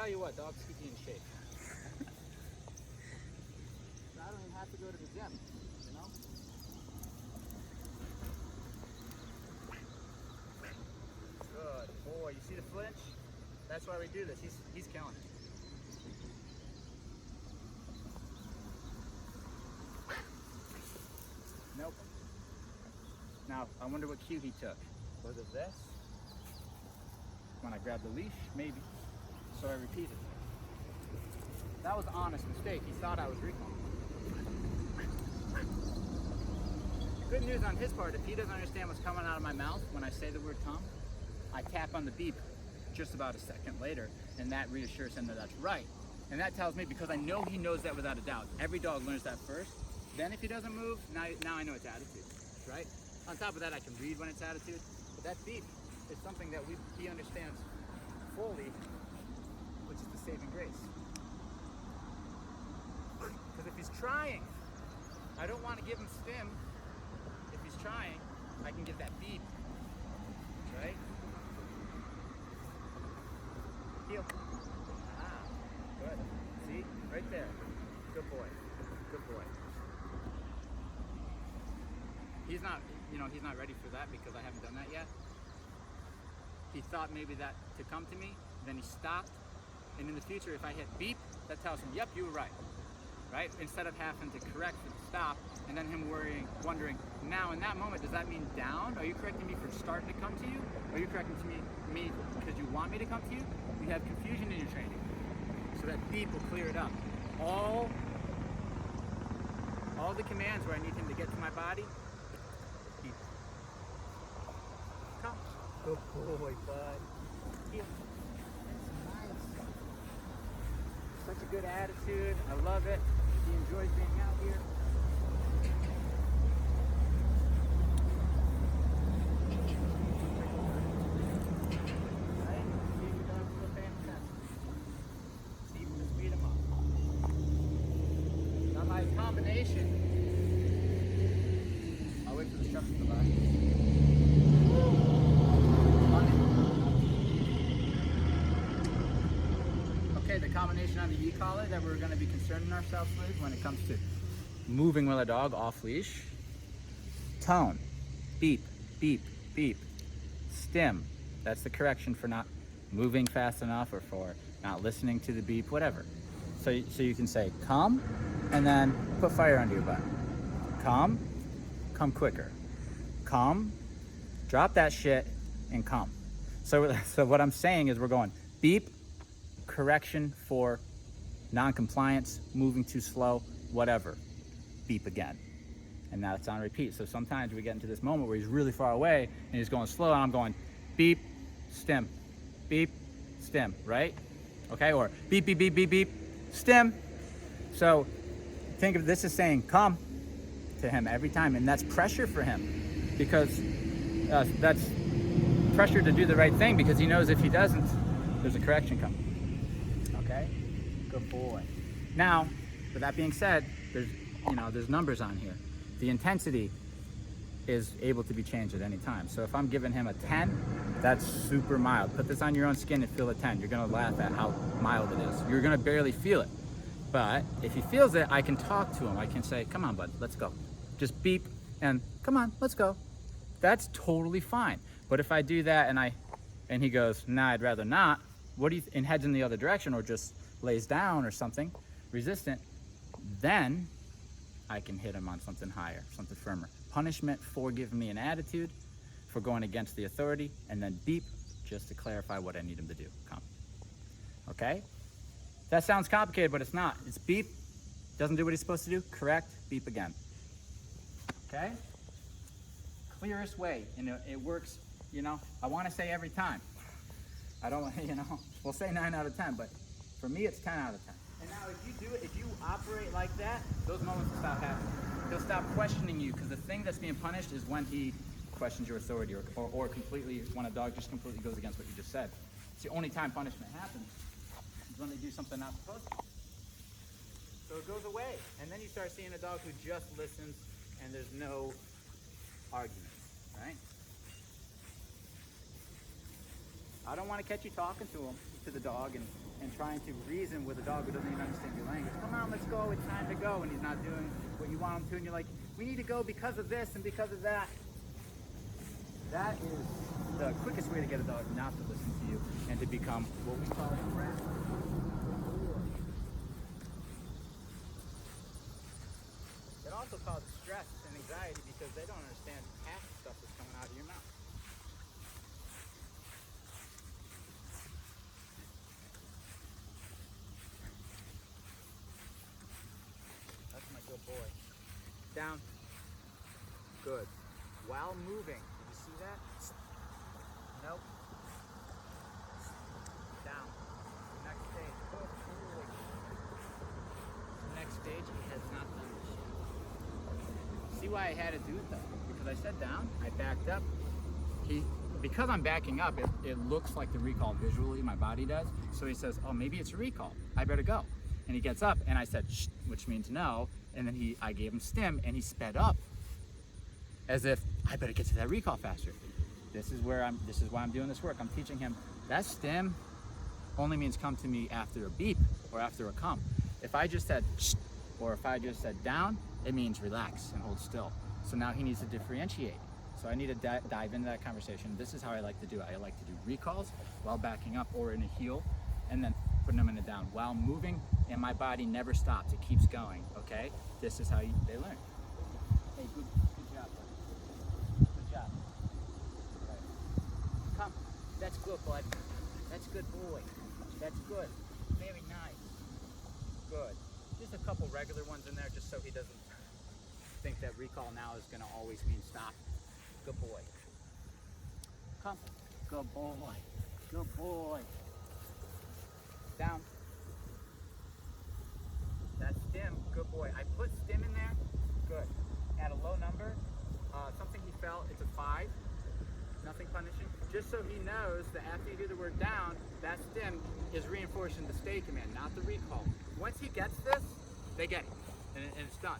tell you what, dogs keep you in shape. I don't even have to go to the gym, you know? Good boy. You see the flinch? That's why we do this. He's killing it. Nope. Now, I wonder what cue he took. Was it this? When I grabbed the leash? Maybe. So I repeated. That was an honest mistake. He thought I was recalling. The good news on his part, if he doesn't understand what's coming out of my mouth when I say the word come, I tap on the beep just about a second later, and that reassures him that that's right. And that tells me, because I know he knows that without a doubt. Every dog learns that first. Then if he doesn't move, now I know it's attitude, right? On top of that, I can read when it's attitude. But that beep is something that he understands fully, which is the saving grace. Because if he's trying, I don't want to give him stim. If he's trying, I can give that beep, right? Heel. Ah, good. See? Right there. Good boy. Good boy. He's not, he's not ready for that because I haven't done that yet. He thought maybe that to come to me, then he stopped. And in the future, if I hit beep, that tells him, yep, you were right. Right? Instead of having to correct and stop, and then him wondering, now in that moment, does that mean down? Are you correcting me for starting to come to you? Are you correcting me because you want me to come to you? You have confusion in your training. So that beep will clear it up. All the commands where I need him to get to my body, beep. Come. Good boy, bud. Heel. That's nice. Such a good attitude. I love it. He enjoys being out here. Right? See if the dog's still paying attention. See if we can speed him up. Now my combination. I'll wait for the truck to go by. Okay, the combination on the e-collar that we're going to be concerning ourselves with when it comes to moving with a dog off leash. Tone, beep, beep, beep. Stim, that's the correction for not moving fast enough or for not listening to the beep, whatever. So you can say come and then put fire under your butt. Come quicker. Come, drop that shit and come. So what I'm saying is we're going beep, correction for non-compliance, moving too slow, whatever. Beep again. And now it's on repeat. So sometimes we get into this moment where he's really far away and he's going slow and I'm going beep, stim, beep, stim, right? Okay, or beep, beep, beep, beep, beep, stim. So think of this as saying come to him every time, and that's pressure for him because that's pressure to do the right thing because he knows if he doesn't, there's a correction coming. Okay, good boy. Now, with that being said, there's numbers on here. The intensity is able to be changed at any time. So if I'm giving him a 10, that's super mild. Put this on your own skin and feel a 10. You're gonna laugh at how mild it is. You're gonna barely feel it. But if he feels it, I can talk to him. I can say, come on, bud, let's go. Just beep and come on, let's go. That's totally fine. But if I do that and he goes, nah, I'd rather not, and heads in the other direction or just lays down or something, resistant, then I can hit him on something higher, something firmer. Punishment for giving me an attitude, for going against the authority, and then beep, just to clarify what I need him to do. Come. Okay? That sounds complicated, but it's not. It's beep, doesn't do what he's supposed to do, correct, beep again. Okay? Clearest way, and it works, I want to say every time. I don't, we'll say 9 out of 10, but for me, it's 10 out of 10. And now if you operate like that, those moments will stop happening. He'll stop questioning you, because the thing that's being punished is when he questions your authority or completely, when a dog just completely goes against what you just said. It's the only time punishment happens is when they do something not supposed to. So it goes away. And then you start seeing a dog who just listens and there's no arguments, right? I don't want to catch you talking to the dog and trying to reason with a dog who doesn't even understand your language. Come on, let's go, it's time to go, and he's not doing what you want him to, and you're like, we need to go because of this and because of that. That is the quickest way to get a dog not to listen to you and to become what we call a rat. It also causes stress and anxiety because they don't understand half the stuff that's coming out of your mouth. That's my good boy. Down. Good. While moving. Did you see that? Nope. Down. Next stage. Good boy. Next stage, he has not done this yet. See why I had to do it though? Because I said down, I backed up. Because I'm backing up, it looks like the recall visually, my body does. So he says, oh, maybe it's a recall. I better go. And he gets up, and I said, shh, which means no. And then I gave him stim, and he sped up, as if I better get to that recall faster. This is why I'm doing this work. I'm teaching him that stim only means come to me after a beep or after a come. If I just said shh, or if I just said down, it means relax and hold still. So now he needs to differentiate. So I need to dive into that conversation. This is how I like to do it. I like to do recalls while backing up or in a heel, and then putting them in a down while moving, and my body never stops. It keeps going, okay? This is how they learn. Hey, good job, buddy. Good job. Right. Come. That's good, bud. That's good boy. That's good. Very nice. Good. Just a couple regular ones in there just so he doesn't think that recall now is going to always mean stop. Good boy. Come. Good boy. Good boy. Down. That's stim. Good boy. I put stim in there. Good. At a low number, something he felt, it's a 5. Nothing punishing. Just so he knows that after you do the word down, that stim is reinforcing the stay command, not the recall. Once he gets this, they get it, and it's done.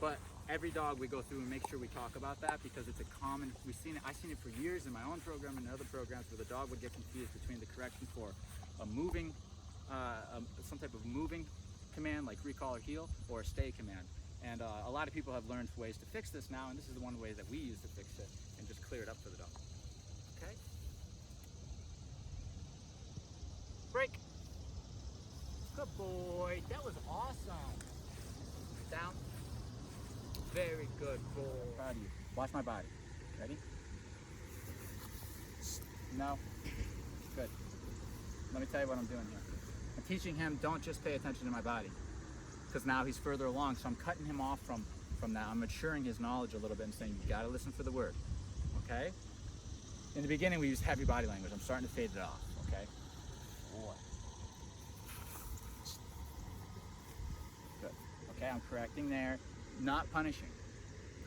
But every dog we go through and make sure we talk about that because it's a common, I've seen it for years in my own program and other programs where the dog would get confused between the correction for a moving, some type of moving command like recall or heel, or a stay command. And a lot of people have learned ways to fix this now, and this is the one way that we use to fix it and just clear it up for the dog. Okay? Break. Good boy. That was awesome. Down. Very good boy. Proud of you. Watch my body. Ready? No. Good. Let me tell you what I'm doing here. I'm teaching him don't just pay attention to my body, because now he's further along, so I'm cutting him off from that. I'm maturing his knowledge a little bit and saying you gotta listen for the word, okay? In the beginning we used heavy body language. I'm starting to fade it off, okay? Boy. Good. Okay, I'm correcting there, not punishing,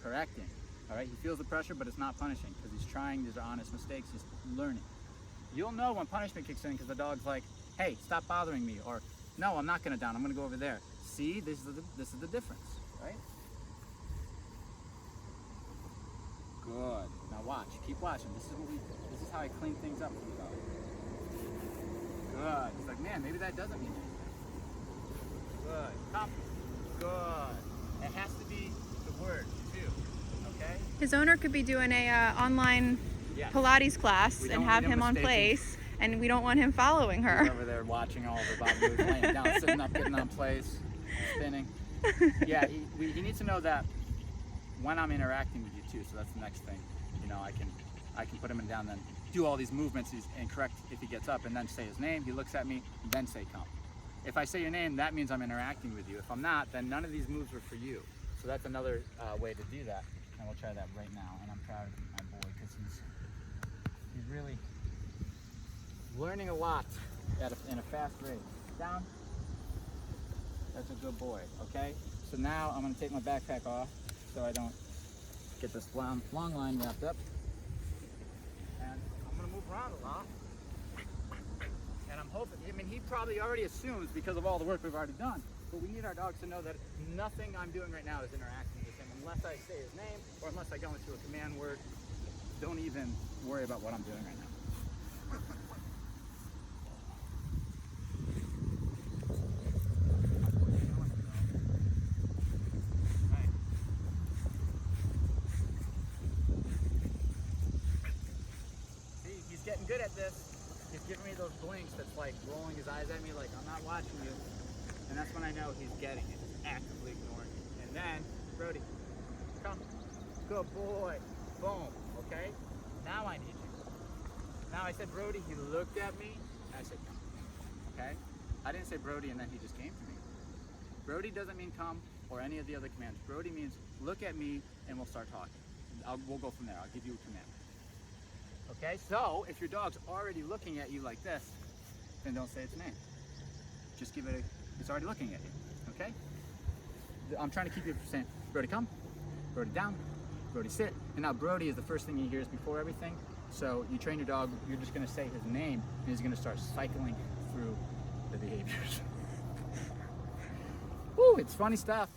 correcting. All right, he feels the pressure, but it's not punishing because he's trying. These are honest mistakes. He's learning. You'll know when punishment kicks in because the dog's like, hey, stop bothering me, or no, I'm not gonna down, I'm gonna go over there. See, this is the difference, right? Good. Now watch, keep watching. This is how I clean things up for the dog. Good. He's like, man, maybe that doesn't mean anything. Good. Come. Good. It has to be the word too. Okay? His owner could be doing a online Pilates class and have him on place, and we don't want him following her. He's over there watching all of her body moves, laying down, sitting up, getting on place, spinning. Yeah, he needs to know that when I'm interacting with you too, so that's the next thing. You know, I can put him in down, then do all these movements and correct if he gets up, and then say his name, he looks at me, and then say come. If I say your name, that means I'm interacting with you. If I'm not, then none of these moves are for you. So that's another way to do that, and we'll try that right now. And I'm proud of my boy because he's really learning a lot in a fast rate. Down. That's a good boy, okay? So now I'm gonna take my backpack off so I don't get this long line wrapped up. And I'm gonna move around a lot. And I'm hoping, I mean, he probably already assumes because of all the work we've already done, but we need our dogs to know that nothing I'm doing right now is interacting with him unless I say his name or unless I go into a command word. Don't even worry about what I'm doing right now. good at this. He's giving me those blinks that's like rolling his eyes at me like, I'm not watching you. And that's when I know he's getting it. He's actively ignoring me. And then, Brody, come. Good boy. Boom. Okay? Now I need you. Now I said Brody, he looked at me, I said come. Okay? I didn't say Brody and then he just came to me. Brody doesn't mean come or any of the other commands. Brody means look at me and we'll start talking. We'll go from there. I'll give you a command. Okay? So if your dog's already looking at you like this, then don't say its name. Just give it it's already looking at you. Okay? I'm trying to keep you from saying, Brody come, Brody down, Brody sit. And now Brody is the first thing he hears before everything. So you train your dog, you're just gonna say his name and he's gonna start cycling through the behaviors. Woo, it's funny stuff.